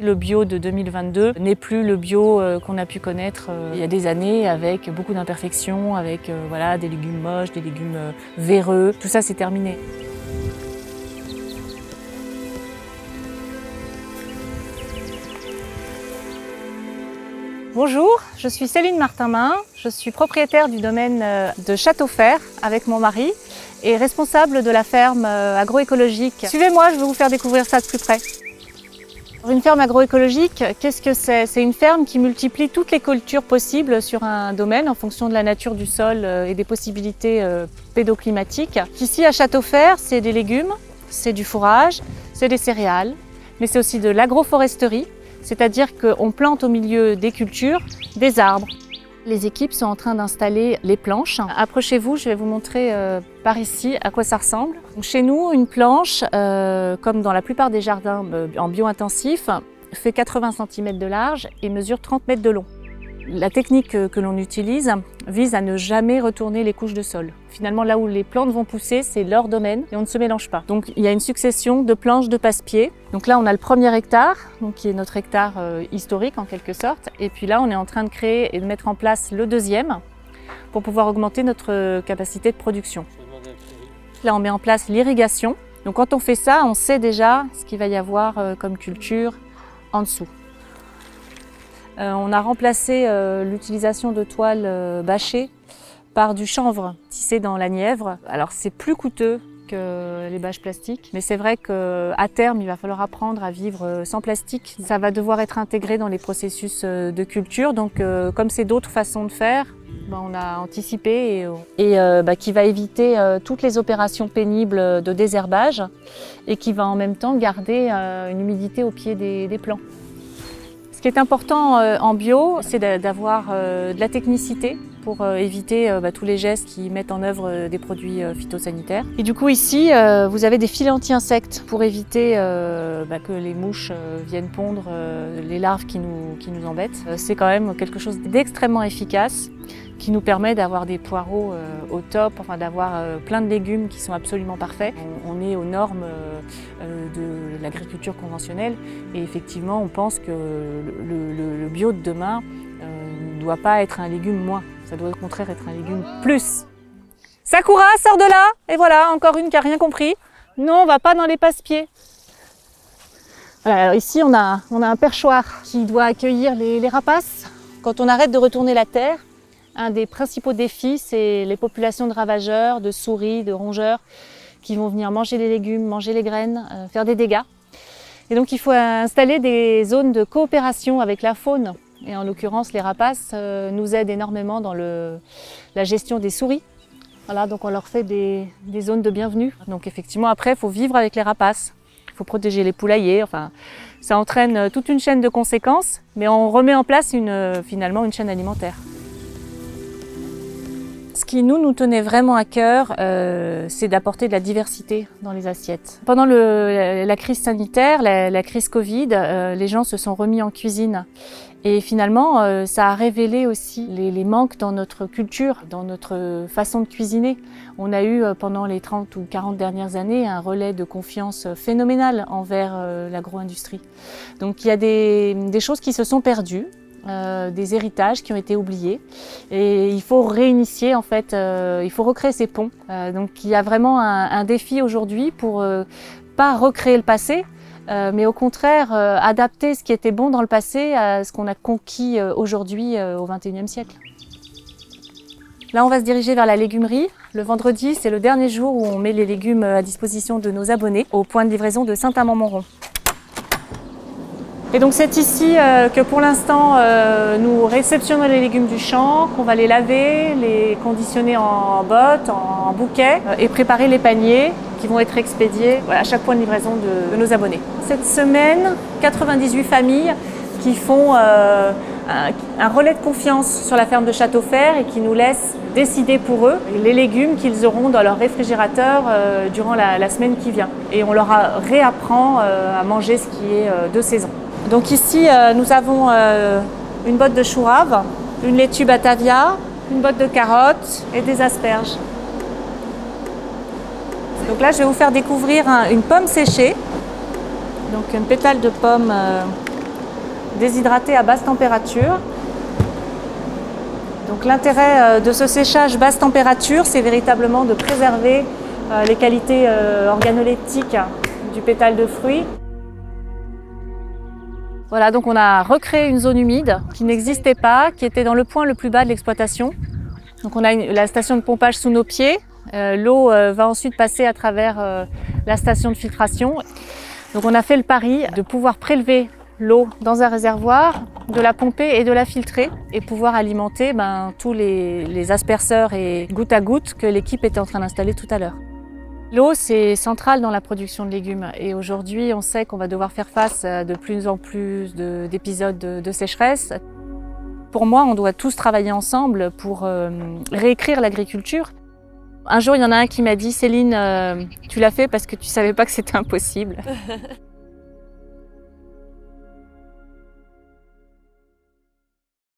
Le bio de 2022 n'est plus le bio qu'on a pu connaître il y a des années, avec beaucoup d'imperfections, avec voilà, des légumes moches, des légumes véreux. Tout ça, c'est terminé. Bonjour, je suis Céline Martin-Main, je suis propriétaire du domaine de Châteaufers avec mon mari et responsable de la ferme agroécologique. Suivez-moi, je vais vous faire découvrir ça de plus près. Une ferme agroécologique, qu'est-ce que c'est? C'est une ferme qui multiplie toutes les cultures possibles sur un domaine en fonction de la nature du sol et des possibilités pédoclimatiques. Ici à Châteaufers, c'est des légumes, c'est du fourrage, c'est des céréales, mais c'est aussi de l'agroforesterie, c'est-à-dire qu'on plante au milieu des cultures des arbres. Les équipes sont en train d'installer les planches. Approchez-vous, je vais vous montrer par ici à quoi ça ressemble. Donc, chez nous, une planche, comme dans la plupart des jardins en bio-intensif, fait 80 cm de large et mesure 30 mètres de long. La technique que l'on utilise vise à ne jamais retourner les couches de sol. Finalement, là où les plantes vont pousser, c'est leur domaine et on ne se mélange pas. Donc il y a une succession de planches de passe-pied. Donc là, on a le premier hectare, donc, qui est notre hectare historique en quelque sorte. Et puis là, on est en train de créer et de mettre en place le deuxième pour pouvoir augmenter notre capacité de production. Là, on met en place l'irrigation. Donc quand on fait ça, on sait déjà ce qu'il va y avoir comme culture en dessous. On a remplacé l'utilisation de toiles bâchées par du chanvre tissé dans la Nièvre. Alors c'est plus coûteux que les bâches plastiques, mais c'est vrai qu'à terme, il va falloir apprendre à vivre sans plastique. Ça va devoir être intégré dans les processus de culture. Donc comme c'est d'autres façons de faire, on a anticipé et qui va éviter toutes les opérations pénibles de désherbage et qui va en même temps garder une humidité au pied des plants. Ce qui est important en bio, c'est d'avoir de la technicité pour éviter tous les gestes qui mettent en œuvre des produits phytosanitaires. Et du coup ici, vous avez des filets anti-insectes pour éviter que les mouches viennent pondre les larves qui nous embêtent. C'est quand même quelque chose d'extrêmement efficace qui nous permet d'avoir des poireaux au top, enfin d'avoir plein de légumes qui sont absolument parfaits. On est aux normes de l'agriculture conventionnelle et effectivement on pense que le bio de demain ne doit pas être un légume moins, ça doit au contraire être un légume plus. Sakura, sors de là! Et voilà, encore une qui n'a rien compris. Non, on va pas dans les passe-pieds. Voilà, alors ici on a un perchoir qui doit accueillir les rapaces. Quand on arrête de retourner la terre, un des principaux défis, c'est les populations de ravageurs, de souris, de rongeurs qui vont venir manger les légumes, manger les graines, faire des dégâts. Et donc il faut installer des zones de coopération avec la faune. Et en l'occurrence, les rapaces nous aident énormément dans la gestion des souris. Voilà, donc on leur fait des zones de bienvenue. Donc effectivement, après, il faut vivre avec les rapaces. Il faut protéger les poulaillers. Enfin, ça entraîne toute une chaîne de conséquences, mais on remet en place finalement une chaîne alimentaire. Ce qui nous tenait vraiment à cœur, c'est d'apporter de la diversité dans les assiettes. Pendant la crise sanitaire, la crise Covid, les gens se sont remis en cuisine. Et finalement, ça a révélé aussi les manques dans notre culture, dans notre façon de cuisiner. On a eu pendant les 30 ou 40 dernières années un relais de confiance phénoménal envers l'agro-industrie. Donc il y a des choses qui se sont perdues. Des héritages qui ont été oubliés et il faut réinitier en fait, il faut recréer ces ponts. Donc il y a vraiment un défi aujourd'hui pour pas recréer le passé, mais au contraire adapter ce qui était bon dans le passé à ce qu'on a conquis aujourd'hui au XXIe siècle. Là on va se diriger vers la légumerie. Le vendredi c'est le dernier jour où on met les légumes à disposition de nos abonnés au point de livraison de Saint-Amand-Montrond. Et donc c'est ici que pour l'instant nous réceptionnons les légumes du champ, qu'on va les laver, les conditionner en bottes, en bouquets et préparer les paniers qui vont être expédiés à chaque point de livraison de nos abonnés. Cette semaine, 98 familles qui font un relais de confiance sur la ferme de Châteaufers et qui nous laissent décider pour eux les légumes qu'ils auront dans leur réfrigérateur durant la semaine qui vient. Et on leur réapprend à manger ce qui est de saison. Donc ici, nous avons une botte de chou rave, une laitue Batavia, une botte de carottes et des asperges. Donc là, je vais vous faire découvrir une pomme séchée. Donc une pétale de pomme déshydraté à basse température. Donc l'intérêt de ce séchage basse température, c'est véritablement de préserver les qualités organoleptiques du pétale de fruit. Voilà, donc on a recréé une zone humide qui n'existait pas, qui était dans le point le plus bas de l'exploitation. Donc on a la station de pompage sous nos pieds. L'eau va ensuite passer à travers la station de filtration. Donc on a fait le pari de pouvoir prélever l'eau dans un réservoir, de la pomper et de la filtrer et pouvoir alimenter tous les asperceurs et goutte à goutte que l'équipe était en train d'installer tout à l'heure. L'eau, c'est central dans la production de légumes et aujourd'hui on sait qu'on va devoir faire face à de plus en plus d'épisodes de sécheresse. Pour moi, on doit tous travailler ensemble pour réécrire l'agriculture. Un jour, il y en a un qui m'a dit « Céline, tu l'as fait parce que tu ne savais pas que c'était impossible ».